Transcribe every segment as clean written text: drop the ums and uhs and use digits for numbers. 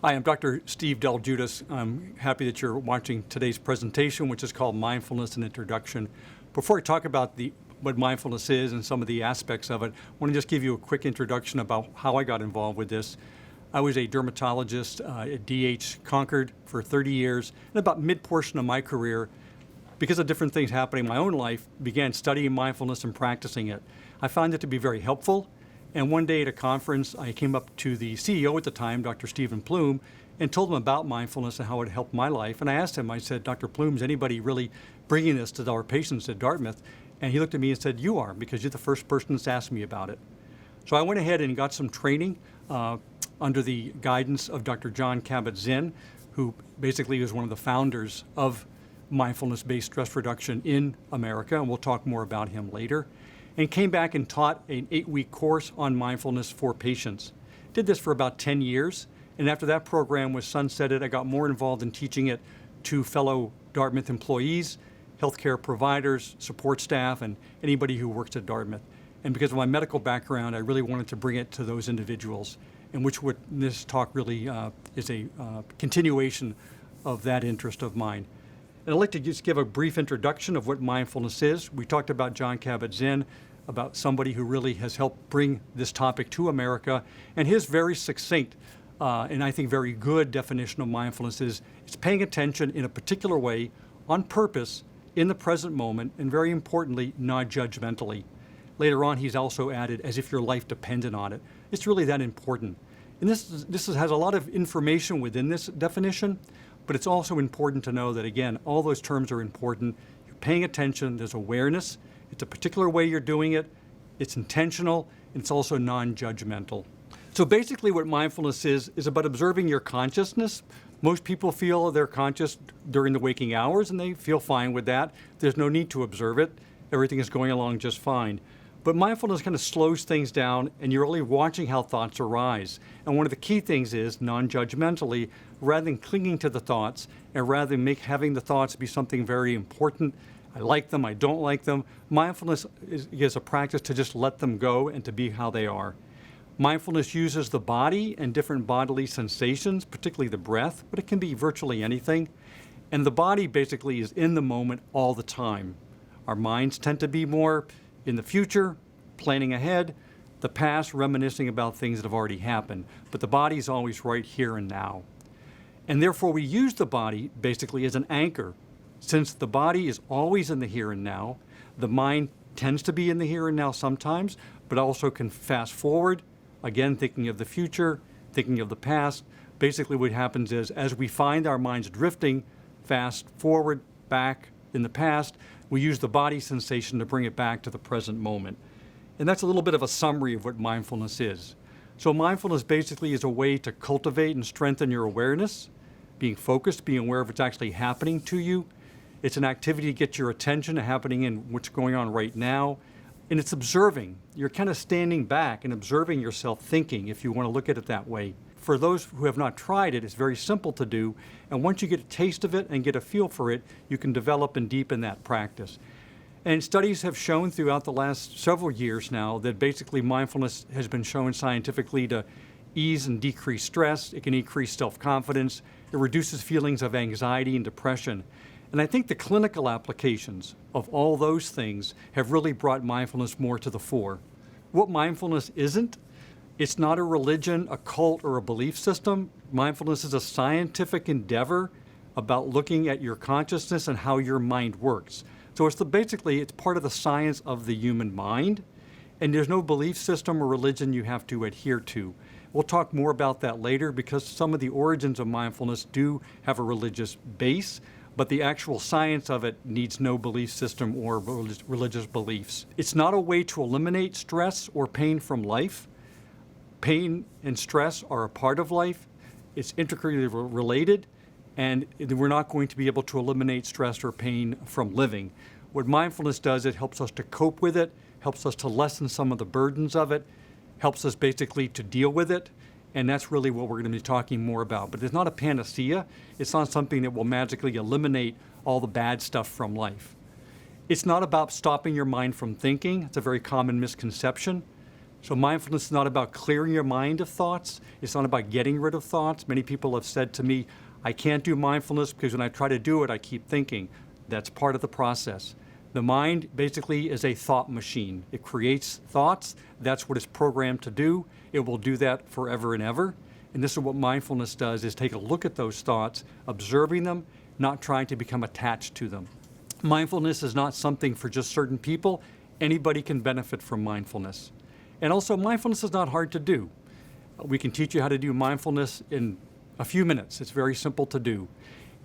Hi, I'm Dr. Steve Del Giudice. I'm happy that you're watching today's presentation, which is called Mindfulness and Introduction. Before I talk about what mindfulness is and some of the aspects of it, I want to just give you a quick introduction about how I got involved with this. I was a dermatologist at DH Concord for 30 years, and about mid-portion of my career, because of different things happening in my own life, began studying mindfulness and practicing it. I found it to be very helpful. And one day at a conference, I came up to the CEO at the time, Dr. Stephen Plume, and told him about mindfulness and how it helped my life. And I asked him, I said, Dr. Plume, is anybody really bringing this to our patients at Dartmouth? And he looked at me and said, you are, because you're the first person that's asked me about it. So I went ahead and got some training under the guidance of Dr. Jon Kabat-Zinn, who basically is one of the founders of mindfulness-based stress reduction in America, and we'll talk more about him later. And came back and taught an 8-week course on mindfulness for patients. Did this for about 10 years, and after that program was sunsetted, I got more involved in teaching it to fellow Dartmouth employees, healthcare providers, support staff, and anybody who works at Dartmouth. And because of my medical background, I really wanted to bring it to those individuals, and this talk really is a continuation of that interest of mine. And I'd like to just give a brief introduction of what mindfulness is. We talked about Jon Kabat-Zinn, about somebody who really has helped bring this topic to America. And his very succinct and I think very good definition of mindfulness is it's paying attention in a particular way, on purpose, in the present moment, and very importantly, not judgmentally. Later on, he's also added, as if your life depended on it. It's really that important. And this has a lot of information within this definition, but it's also important to know that, again, all those terms are important. You're paying attention, there's awareness, it's a particular way you're doing it, it's intentional, and it's also non-judgmental. So basically what mindfulness is about observing your consciousness. Most people feel they're conscious during the waking hours, and they feel fine with that. There's no need to observe it. Everything is going along just fine. But mindfulness kind of slows things down, and you're only watching how thoughts arise. And one of the key things is non-judgmentally, rather than clinging to the thoughts, and rather than having the thoughts be something very important. I like them, I don't like them. Mindfulness is a practice to just let them go and to be how they are. Mindfulness uses the body and different bodily sensations, particularly the breath, but it can be virtually anything. And the body basically is in the moment all the time. Our minds tend to be more in the future, planning ahead, the past, reminiscing about things that have already happened. But the body is always right here and now. And therefore we use the body basically as an anchor. Since the body is always in the here and now, the mind tends to be in the here and now sometimes, but also can fast forward, again thinking of the future, thinking of the past. Basically what happens is, as we find our minds drifting fast forward, back in the past, we use the body sensation to bring it back to the present moment. And that's a little bit of a summary of what mindfulness is. So mindfulness basically is a way to cultivate and strengthen your awareness, being focused, being aware of what's actually happening to you. It's an activity to get your attention to happening in what's going on right now. And it's observing. You're kind of standing back and observing yourself thinking, if you want to look at it that way. For those who have not tried it, it's very simple to do. And once you get a taste of it and get a feel for it, you can develop and deepen that practice. And studies have shown throughout the last several years now that basically mindfulness has been shown scientifically to ease and decrease stress. It can increase self-confidence. It reduces feelings of anxiety and depression. And I think the clinical applications of all those things have really brought mindfulness more to the fore. What mindfulness isn't, it's not a religion, a cult, or a belief system. Mindfulness is a scientific endeavor about looking at your consciousness and how your mind works. So it's it's part of the science of the human mind, and there's no belief system or religion you have to adhere to. We'll talk more about that later because some of the origins of mindfulness do have a religious base, but the actual science of it needs no belief system or religious beliefs. It's not a way to eliminate stress or pain from life. Pain and stress are a part of life. It's intricately related, and we're not going to be able to eliminate stress or pain from living. What mindfulness does, it helps us to cope with it, helps us to lessen some of the burdens of it, helps us basically to deal with it, and that's really what we're going to be talking more about. But it's not a panacea. It's not something that will magically eliminate all the bad stuff from life. It's not about stopping your mind from thinking. It's a very common misconception. So mindfulness is not about clearing your mind of thoughts. It's not about getting rid of thoughts. Many people have said to me, I can't do mindfulness because when I try to do it, I keep thinking. That's part of the process. The mind basically is a thought machine. It creates thoughts. That's what it's programmed to do. It will do that forever and ever. And this is what mindfulness does, is take a look at those thoughts, observing them, not trying to become attached to them. Mindfulness is not something for just certain people. Anybody can benefit from mindfulness. And also, mindfulness is not hard to do. We can teach you how to do mindfulness in a few minutes. It's very simple to do.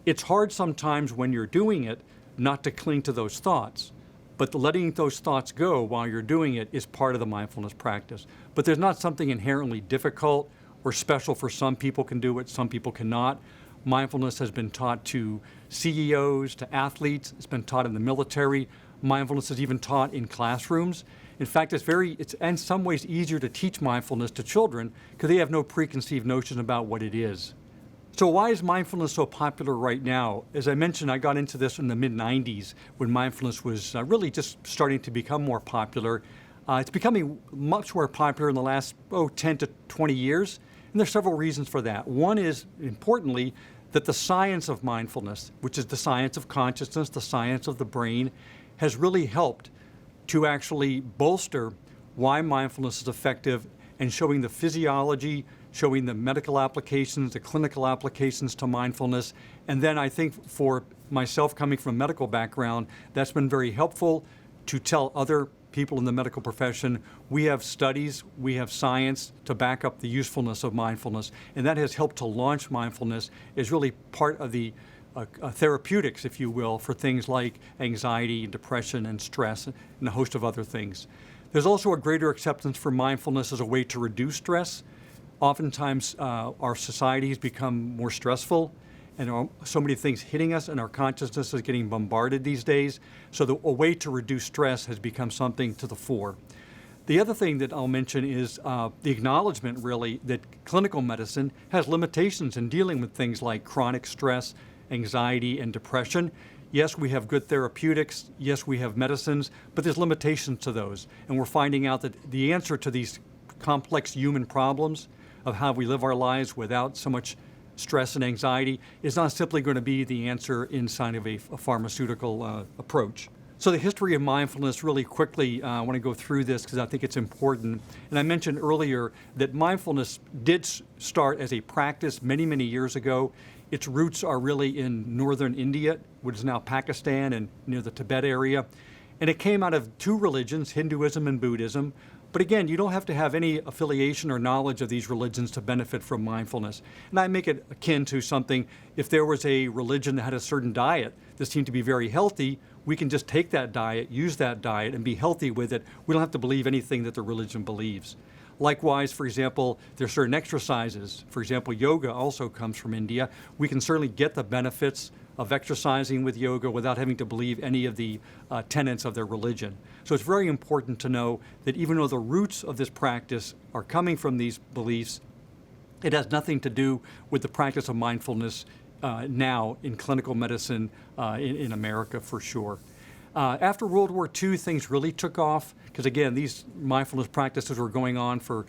It's hard sometimes when you're doing it not to cling to those thoughts, but letting those thoughts go while you're doing it is part of the mindfulness practice. But there's not something inherently difficult or special for some people can do it, some people cannot. Mindfulness has been taught to CEOs, to athletes. It's been taught in the military. Mindfulness is even taught in classrooms. In fact, it's in some ways easier to teach mindfulness to children because they have no preconceived notion about what it is. So why is mindfulness so popular right now? As I mentioned, I got into this in the mid-90s when mindfulness was really just starting to become more popular. It's becoming much more popular in the last 10 to 20 years, and there's several reasons for that. One is, importantly, that the science of mindfulness, which is the science of consciousness, the science of the brain, has really helped to actually bolster why mindfulness is effective and showing the physiology, showing the medical applications, the clinical applications to mindfulness. And then I think for myself, coming from a medical background, that's been very helpful to tell other people in the medical profession, we have studies, we have science to back up the usefulness of mindfulness. And that has helped to launch mindfulness as really part of the therapeutics, if you will, for things like anxiety, depression, and stress, and a host of other things. There's also a greater acceptance for mindfulness as a way to reduce stress. Oftentimes, our societies become more stressful, and there are so many things hitting us, and our consciousness is getting bombarded these days. So a way to reduce stress has become something to the fore. The other thing that I'll mention is the acknowledgement, really, that clinical medicine has limitations in dealing with things like chronic stress, anxiety, and depression. Yes, we have good therapeutics. Yes, we have medicines, but there's limitations to those. And we're finding out that the answer to these complex human problems of how we live our lives without so much stress and anxiety is not simply going to be the answer inside of a pharmaceutical approach. So the history of mindfulness, really quickly, I want to go through this because I think it's important. And I mentioned earlier that mindfulness did start as a practice many, many years ago. Its roots are really in northern India, which is now Pakistan and near the Tibet area. And it came out of two religions, Hinduism and Buddhism. But again, you don't have to have any affiliation or knowledge of these religions to benefit from mindfulness. And I make it akin to something, if there was a religion that had a certain diet that seemed to be very healthy, we can just take that diet, use that diet, and be healthy with it. We don't have to believe anything that the religion believes. Likewise, for example, there are certain exercises. For example, yoga also comes from India. We can certainly get the benefits of exercising with yoga without having to believe any of the tenets of their religion. So it's very important to know that even though the roots of this practice are coming from these beliefs, it has nothing to do with the practice of mindfulness now in clinical medicine in America, for sure. After World War II, things really took off because, again, these mindfulness practices were going on for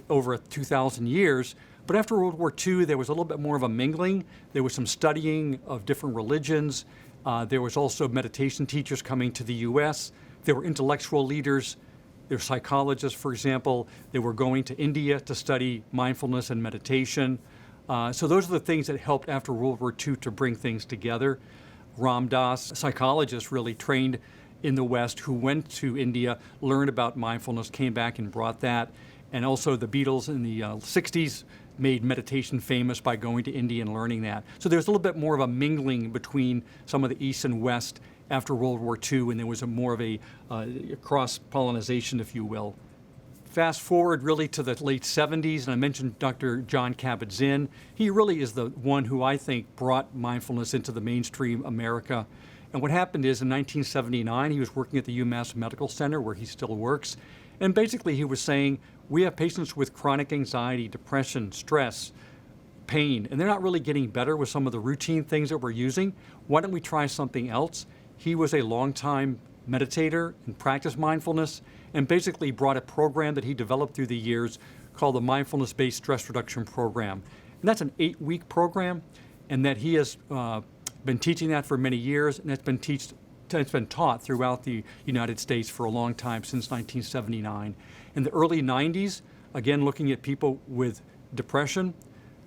over 2,000 years. But after World War II, there was a little bit more of a mingling. There was some studying of different religions. There was also meditation teachers coming to the U.S. There were intellectual leaders. There were psychologists, for example. They were going to India to study mindfulness and meditation. So those are the things that helped after World War II to bring things together. Ram Dass, a psychologist really trained in the West who went to India, learned about mindfulness, came back and brought that. And also the Beatles in the 60s made meditation famous by going to India and learning that. So there's a little bit more of a mingling between some of the East and West after World War II, and there was more of a cross-pollination, if you will. Fast forward really to the late 70s, and I mentioned Dr. Jon Kabat-Zinn. He really is the one who I think brought mindfulness into the mainstream America. And what happened is in 1979, he was working at the UMass Medical Center, where he still works. And basically he was saying, we have patients with chronic anxiety, depression, stress, pain, and they're not really getting better with some of the routine things that we're using. Why don't we try something else? He was a longtime meditator and practiced mindfulness, and basically brought a program that he developed through the years called the Mindfulness-Based Stress Reduction Program. And that's an 8-week program, and that he has been teaching that for many years, and it's been taught throughout the United States for a long time, since 1979. In the early 90s, again, looking at people with depression,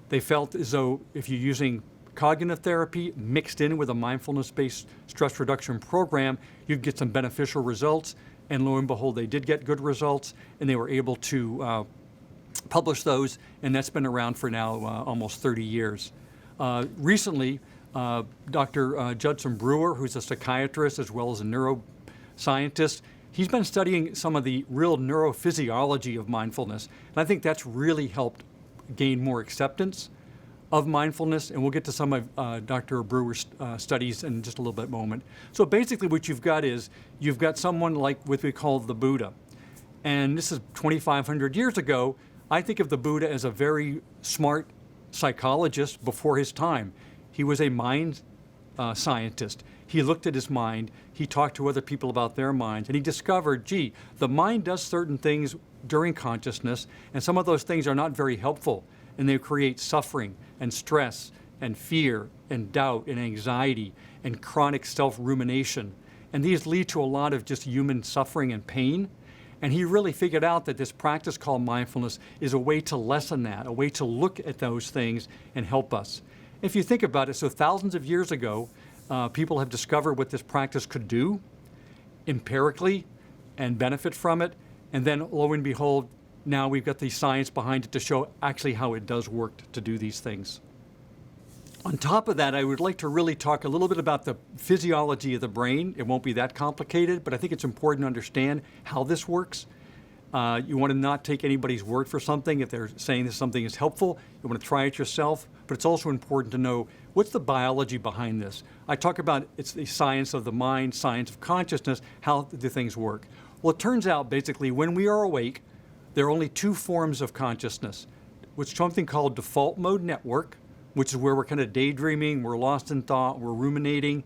they felt as though if you're using cognitive therapy mixed in with a mindfulness-based stress reduction program, you'd get some beneficial results. And lo and behold, they did get good results, and they were able to publish those, and that's been around for now almost 30 years. Recently, Dr. Judson Brewer, who's a psychiatrist as well as a neuroscientist, he's been studying some of the real neurophysiology of mindfulness, and I think that's really helped gain more acceptance of mindfulness, and we'll get to some of Dr. Brewer's studies in just a little bit moment. So basically what you've got is, you've got someone like what we call the Buddha, and this is 2,500 years ago. I think of the Buddha as a very smart psychologist before his time. He was a mind scientist. He looked at his mind, he talked to other people about their minds, and he discovered, gee, the mind does certain things during consciousness, and some of those things are not very helpful, and they create suffering and stress and fear and doubt and anxiety and chronic self-rumination. And these lead to a lot of just human suffering and pain. And he really figured out that this practice called mindfulness is a way to lessen that, a way to look at those things and help us. If you think about it, so thousands of years ago, people have discovered what this practice could do empirically and benefit from it. And then, lo and behold, now we've got the science behind it to show actually how it does work to do these things. On top of that, I would like to really talk a little bit about the physiology of the brain. It won't be that complicated, but I think it's important to understand how this works. You want to not take anybody's word for something. If they're saying that something is helpful, you want to try it yourself, but it's also important to know what's the biology behind this. I talk about it's the science of the mind, science of consciousness, how do things work. Well, it turns out basically when we are awake, there are only two forms of consciousness, which is something called default mode network, which is where we're kind of daydreaming, we're lost in thought, we're ruminating.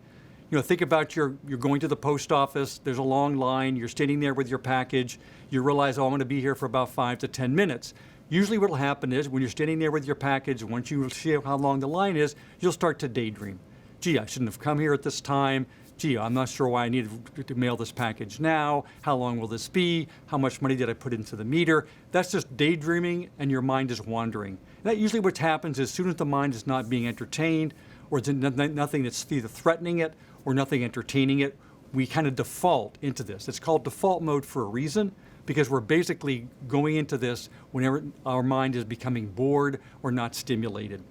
You know, think about you're going to the post office, there's a long line, you're standing there with your package, you realize, oh, I'm going to be here for about 5 to 10 minutes. Usually what will happen is when you're standing there with your package, once you see how long the line is, you'll start to daydream. Gee, I shouldn't have come here at this time. Gee, I'm not sure why I needed to mail this package now. How long will this be? How much money did I put into the meter? That's just daydreaming, and your mind is wandering. And that usually what happens is as soon as the mind is not being entertained, or it's nothing that's either threatening it or nothing entertaining it, we kind of default into this. It's called default mode for a reason, because we're basically going into this whenever our mind is becoming bored or not stimulated.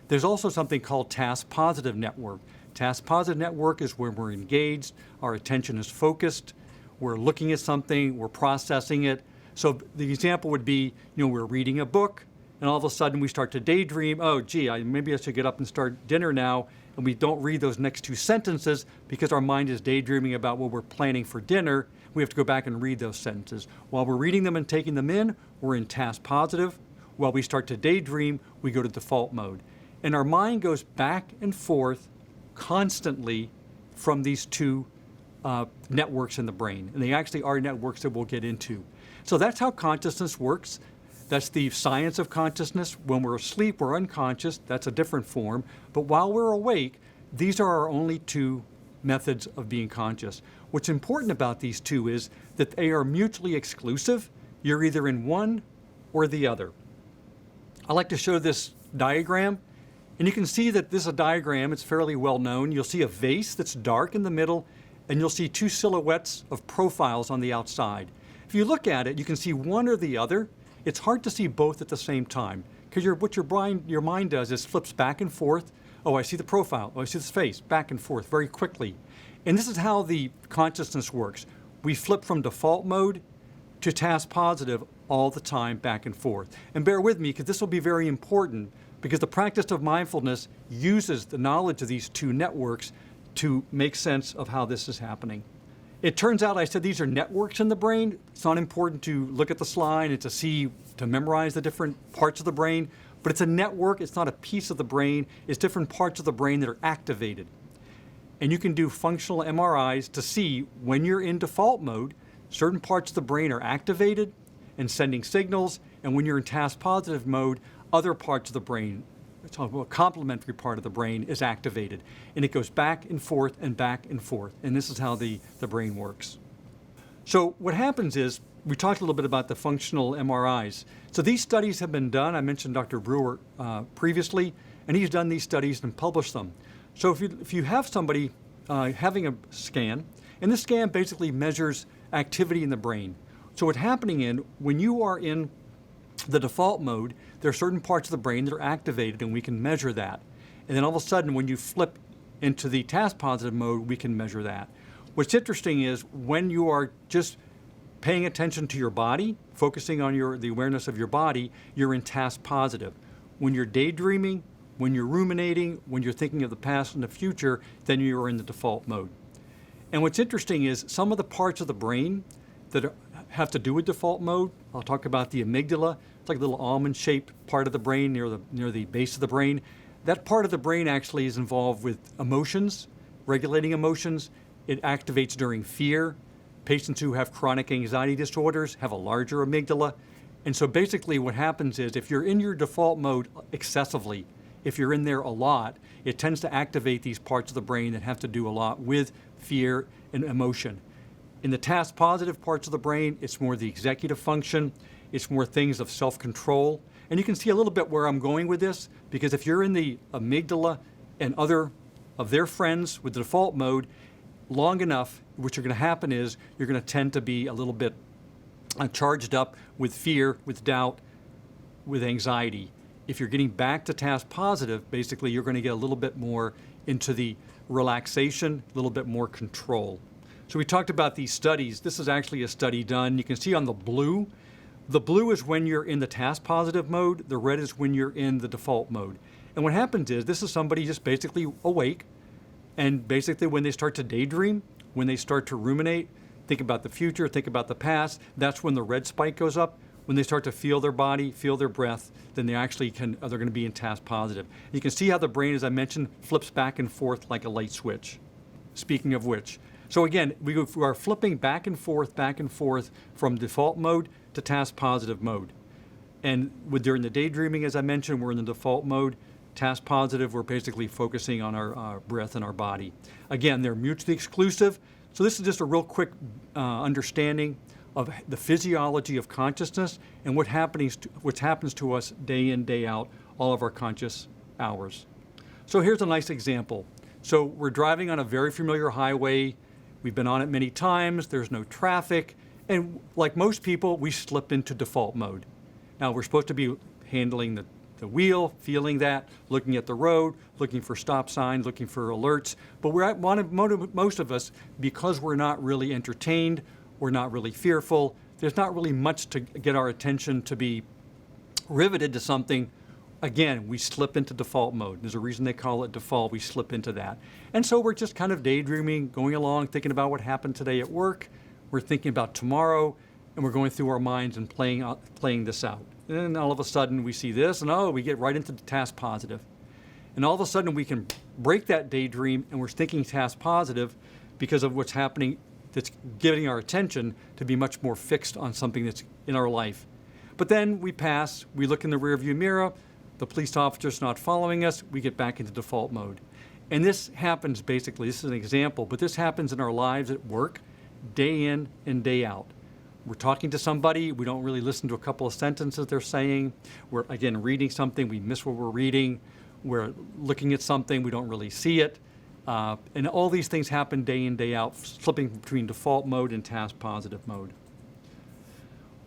There's also something called task-positive network. Task-positive network is where we're engaged, our attention is focused, we're looking at something, we're processing it. So the example would be, we're reading a book, and all of a sudden we start to daydream, oh, gee, maybe I should get up and start dinner now, and we don't read those next two sentences because our mind is daydreaming about what we're planning for dinner. We have to go back and read those sentences. While we're reading them and taking them in, we're in task-positive. While we start to daydream, we go to default mode. And our mind goes back and forth constantly from these two networks in the brain. And they actually are networks that we'll get into. So that's how consciousness works. That's the science of consciousness. When we're asleep, we're unconscious. That's a different form. But while we're awake, these are our only two methods of being conscious. What's important about these two is that they are mutually exclusive. You're either in one or the other. I like to show this diagram. And you can see that this is a diagram, it's fairly well known. You'll see a vase that's dark in the middle, and you'll see two silhouettes of profiles on the outside. If you look at it, you can see one or the other. It's hard to see both at the same time, because what your mind does is flips back and forth. Oh, I see the profile. Oh, I see this face, back and forth very quickly. And this is how the consciousness works. We flip from default mode to task positive all the time, back and forth. And bear with me, because this will be very important, because the practice of mindfulness uses the knowledge of these two networks to make sense of how this is happening. It turns out, I said these are networks in the brain. It's not important to look at the slide and to memorize the different parts of the brain, but it's a network, it's not a piece of the brain, it's different parts of the brain that are activated. And you can do functional MRIs to see when you're in default mode, certain parts of the brain are activated and sending signals, and when you're in task positive mode, other parts of the brain, it's a complementary part of the brain, is activated. And it goes back and forth and back and forth. And this is how the brain works. So what happens is, we talked a little bit about the functional MRIs. So these studies have been done. I mentioned Dr. Brewer previously, and he's done these studies and published them. So if you have somebody having a scan, and this scan basically measures activity in the brain. So what's happening when you are in the default mode, there are certain parts of the brain that are activated, and we can measure that. And then all of a sudden, when you flip into the task positive mode, we can measure that. What's interesting is when you are just paying attention to your body, focusing on the awareness of your body, you're in task positive. When you're daydreaming, when you're ruminating, when you're thinking of the past and the future, then you're in the default mode. And what's interesting is some of the parts of the brain that have to do with default mode, I'll talk about the amygdala. It's like a little almond-shaped part of the brain near the base of the brain. That part of the brain actually is involved with emotions, regulating emotions. It activates during fear. Patients who have chronic anxiety disorders have a larger amygdala. And so basically what happens is if you're in your default mode excessively, if you're in there a lot, it tends to activate these parts of the brain that have to do a lot with fear and emotion. In the task positive parts of the brain, it's more the executive function. It's more things of self-control. And you can see a little bit where I'm going with this, because if you're in the amygdala and other of their friends with the default mode long enough, what's going to happen is you're going to tend to be a little bit charged up with fear, with doubt, with anxiety. If you're getting back to task positive, basically you're going to get a little bit more into the relaxation, a little bit more control. So we talked about these studies. This is actually a study done. You can see on the blue is when you're in the task positive mode. The red is when you're in the default mode. And what happens is this is somebody just basically awake, and basically when they start to daydream, when they start to ruminate, think about the future, think about the past, that's when the red spike goes up. When they start to feel their body, feel their breath, then they're going to be in task positive. You can see how the brain, as I mentioned, flips back and forth like a light switch. Speaking of which, so again, we are flipping back and forth from default mode to task positive mode. And during the daydreaming, as I mentioned, we're in the default mode. Task positive, we're basically focusing on our breath and our body. Again, they're mutually exclusive. So this is just a real quick understanding of the physiology of consciousness and what happens to us day in, day out, all of our conscious hours. So here's a nice example. So we're driving on a very familiar highway. We've been on it many times. There's no traffic. And like most people, we slip into default mode. Now, we're supposed to be handling the wheel, feeling that, looking at the road, looking for stop signs, looking for alerts. But most of us, because we're not really entertained, we're not really fearful, there's not really much to get our attention to be riveted to something. Again, we slip into default mode. There's a reason they call it default. We slip into that. And so we're just kind of daydreaming, going along, thinking about what happened today at work. We're thinking about tomorrow, and we're going through our minds and playing this out. And then all of a sudden we see this, and we get right into the task positive. And all of a sudden we can break that daydream, and we're thinking task positive because of what's happening that's giving our attention to be much more fixed on something that's in our life. But then we pass, we look in the rearview mirror, the police officer's not following us, we get back into default mode. And this happens basically, this is an example, but this happens in our lives at work, day in and day out. We're talking to somebody, we don't really listen to a couple of sentences they're saying. We're, again, reading something, we miss what we're reading. We're looking at something, we don't really see it. And all these things happen day in, day out, slipping between default mode and task positive mode.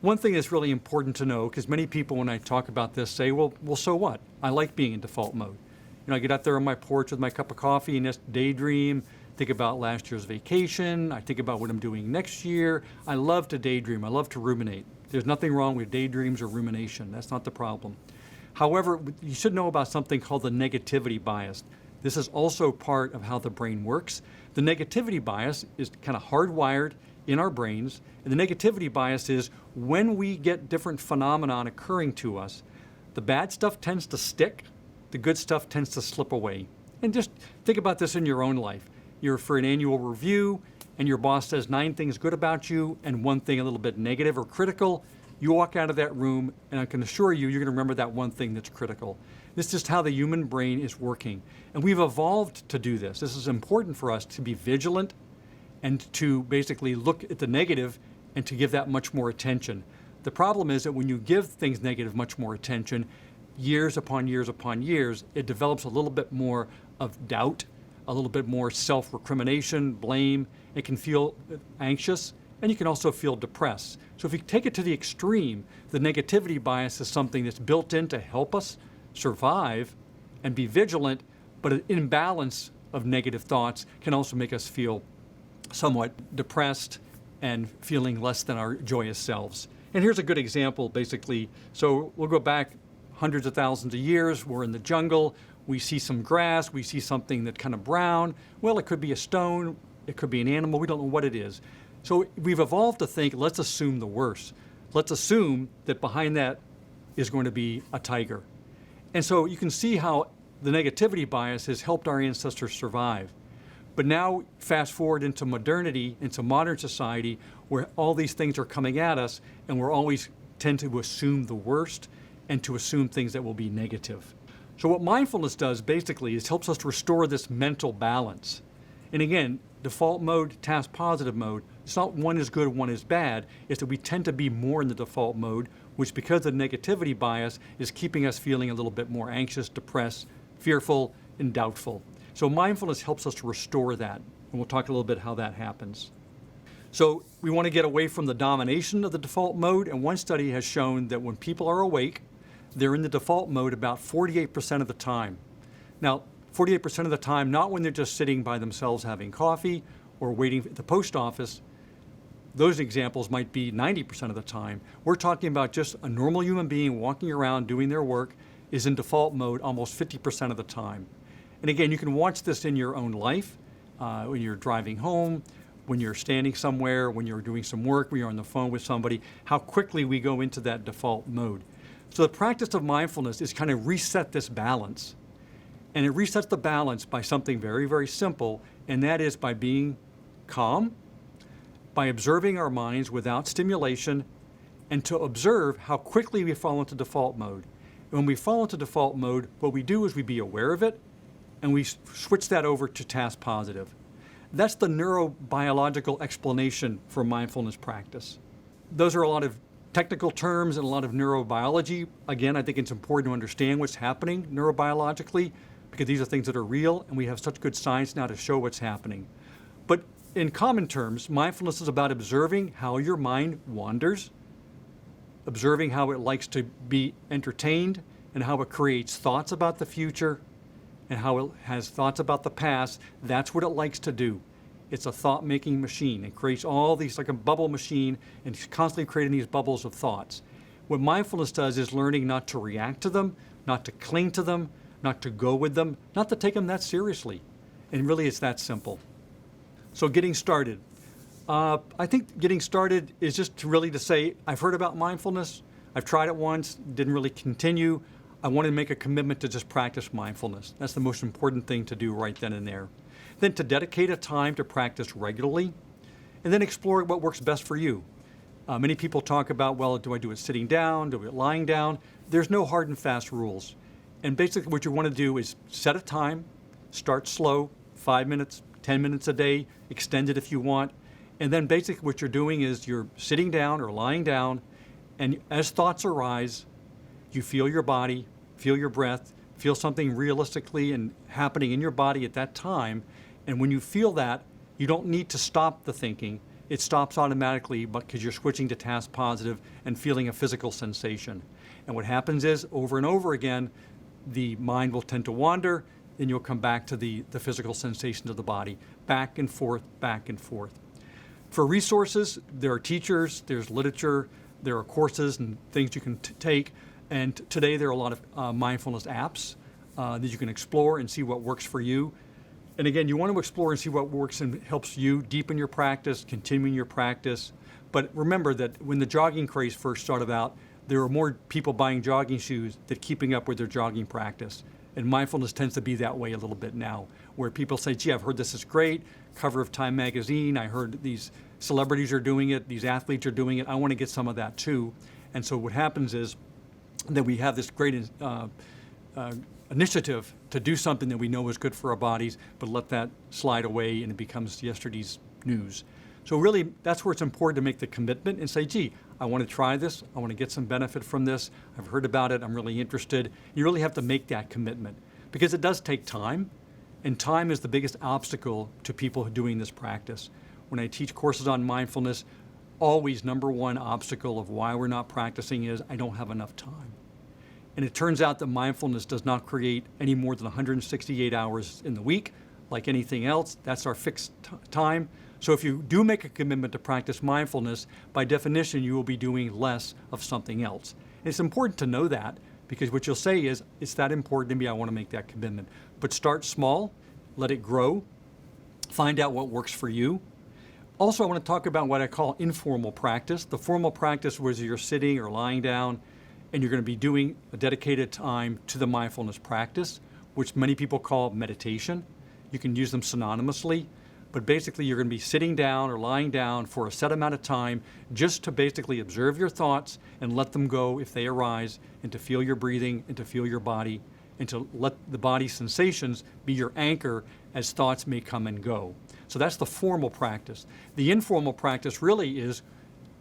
One thing that's really important to know, because many people when I talk about this say, well, so what? I like being in default mode. I get out there on my porch with my cup of coffee and just daydream, think about last year's vacation, I think about what I'm doing next year. I love to daydream, I love to ruminate. There's nothing wrong with daydreams or rumination, that's not the problem. However, you should know about something called the negativity bias. This is also part of how the brain works. The negativity bias is kind of hardwired in our brains, and the negativity bias is when we get different phenomenon occurring to us, the bad stuff tends to stick, the good stuff tends to slip away. And just think about this in your own life. You're for an annual review, and your boss says 9 things good about you and 1 thing a little bit negative or critical, you walk out of that room, and I can assure you, you're going to remember that 1 thing that's critical. This is just how the human brain is working. And we've evolved to do this. This is important for us to be vigilant and to basically look at the negative and to give that much more attention. The problem is that when you give things negative much more attention, years upon years upon years, it develops a little bit more of doubt, a little bit more self-recrimination, blame. It can feel anxious, and you can also feel depressed. So if you take it to the extreme, the negativity bias is something that's built in to help us survive and be vigilant, but an imbalance of negative thoughts can also make us feel somewhat depressed and feeling less than our joyous selves. And here's a good example, basically. So we'll go back hundreds of thousands of years. We're in the jungle. We see some grass. We see something that's kind of brown. Well, it could be a stone. It could be an animal. We don't know what it is. So we've evolved to think, let's assume the worst. Let's assume that behind that is going to be a tiger. And so you can see how the negativity bias has helped our ancestors survive. But now fast forward into modernity, into modern society, where all these things are coming at us, and we're always tend to assume the worst and to assume things that will be negative. So what mindfulness does basically is helps us to restore this mental balance. And again, default mode, task positive mode, it's not one is good, one is bad. It's that we tend to be more in the default mode, which because of negativity bias is keeping us feeling a little bit more anxious, depressed, fearful, and doubtful. So mindfulness helps us to restore that. And we'll talk a little bit how that happens. So we want to get away from the domination of the default mode. And one study has shown that when people are awake, they're in the default mode about 48% of the time. Now, 48% of the time, not when they're just sitting by themselves having coffee or waiting at the post office. Those examples might be 90% of the time. We're talking about just a normal human being walking around doing their work is in default mode almost 50% of the time. And again, you can watch this in your own life, when you're driving home, when you're standing somewhere, when you're doing some work, when you're on the phone with somebody, how quickly we go into that default mode. So the practice of mindfulness is kind of reset this balance. And it resets the balance by something very, very simple, and that is by being calm, by observing our minds without stimulation, and to observe how quickly we fall into default mode. And when we fall into default mode, what we do is we be aware of it, and we switch that over to task positive. That's the neurobiological explanation for mindfulness practice. Those are a lot of technical terms and a lot of neurobiology. Again, I think it's important to understand what's happening neurobiologically, because these are things that are real, and we have such good science now to show what's happening. But in common terms, mindfulness is about observing how your mind wanders, observing how it likes to be entertained, and how it creates thoughts about the future, and how it has thoughts about the past. That's what it likes to do. It's a thought-making machine. It creates all these, like a bubble machine, and it's constantly creating these bubbles of thoughts. What mindfulness does is learning not to react to them, not to cling to them, not to go with them, not to take them that seriously. And really, it's that simple. So getting started. I think getting started is just to say, I've heard about mindfulness, I've tried it once, didn't really continue. I wanted to make a commitment to just practice mindfulness. That's the most important thing to do right then and there. Then to dedicate a time to practice regularly, and then explore what works best for you. Many people talk about, well, do I do it sitting down, do it lying down? There's no hard and fast rules. And basically what you want to do is set a time, start slow, 5 minutes, 10 minutes a day, extend it if you want. And then basically what you're doing is you're sitting down or lying down, and as thoughts arise, you feel your body, feel your breath, feel something realistically and happening in your body at that time. And when you feel that, you don't need to stop the thinking. It stops automatically because you're switching to task positive and feeling a physical sensation. And what happens is, over and over again, the mind will tend to wander, and you'll come back to the physical sensations of the body, back and forth, back and forth. For resources, there are teachers, there's literature, there are courses and things you can take. And today there are a lot of mindfulness apps that you can explore and see what works for you. And again, you want to explore and see what works and helps you deepen your practice, continuing your practice. But remember that when the jogging craze first started out, there were more people buying jogging shoes than keeping up with their jogging practice. And mindfulness tends to be that way a little bit now, where people say, gee, I've heard this is great, cover of Time magazine, I heard these celebrities are doing it, these athletes are doing it, I want to get some of that too. And so what happens is that we have this great initiative to do something that we know is good for our bodies, but let that slide away and it becomes yesterday's news. So really, that's where it's important to make the commitment and say, gee, I want to try this, I want to get some benefit from this, I've heard about it, I'm really interested. You really have to make that commitment because it does take time, and time is the biggest obstacle to people doing this practice. When I teach courses on mindfulness, always number one obstacle of why we're not practicing is I don't have enough time. And it turns out that mindfulness does not create any more than 168 hours in the week. Like anything else, that's our fixed time. So if you do make a commitment to practice mindfulness, by definition, you will be doing less of something else. And it's important to know that because what you'll say is, it's that important to me, I want to make that commitment. But start small, let it grow, find out what works for you. Also, I want to talk about what I call informal practice. The formal practice where you're sitting or lying down and you're going to be doing a dedicated time to the mindfulness practice, which many people call meditation. You can use them synonymously, but basically you're going to be sitting down or lying down for a set amount of time just to basically observe your thoughts and let them go if they arise, and to feel your breathing and to feel your body and to let the body's sensations be your anchor as thoughts may come and go. So that's the formal practice. The informal practice really is,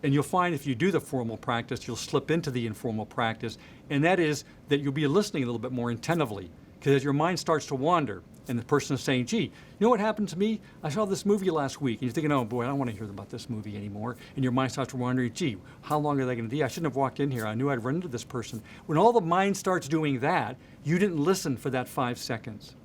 and you'll find if you do the formal practice, you'll slip into the informal practice, and that is that you'll be listening a little bit more attentively. Because as your mind starts to wander, and the person is saying, gee, you know what happened to me? I saw this movie last week. And you're thinking, oh boy, I don't want to hear about this movie anymore. And your mind starts wondering, gee, how long are they going to be? I shouldn't have walked in here. I knew I'd run into this person. When all the mind starts doing that, you didn't listen for that 5 seconds.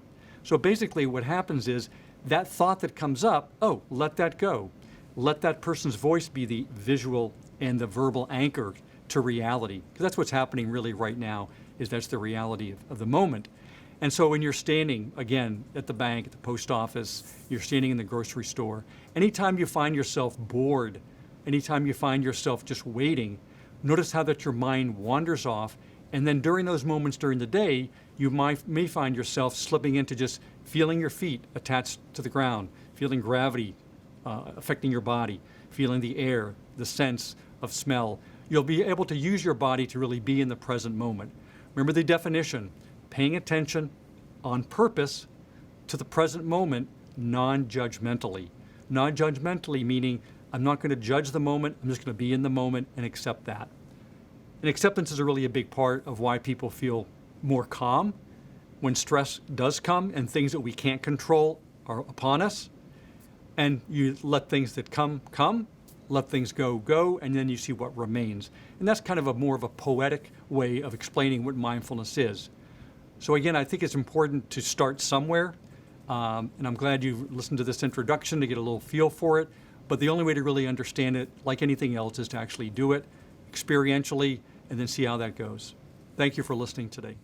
So basically what happens is that thought that comes up, oh, let that go. Let that person's voice be the visual and the verbal anchor to reality. Because that's what's happening really right now, is that's the reality of the moment. And so when you're standing, again, at the bank, at the post office, you're standing in the grocery store, anytime you find yourself bored, anytime you find yourself just waiting, notice how that your mind wanders off. And then during those moments during the day, you may find yourself slipping into just feeling your feet attached to the ground, feeling gravity affecting your body, feeling the air, the sense of smell. You'll be able to use your body to really be in the present moment. Remember the definition, paying attention on purpose to the present moment non-judgmentally. Non-judgmentally meaning I'm not going to judge the moment, I'm just going to be in the moment and accept that. And acceptance is really a big part of why people feel more calm when stress does come and things that we can't control are upon us. And you let things that come, let things go, and then you see what remains. And that's kind of more of a poetic way of explaining what mindfulness is. So again, I think it's important to start somewhere, and I'm glad you listened to this introduction to get a little feel for it, but the only way to really understand it, like anything else, is to actually do it experientially and then see how that goes. Thank you for listening today.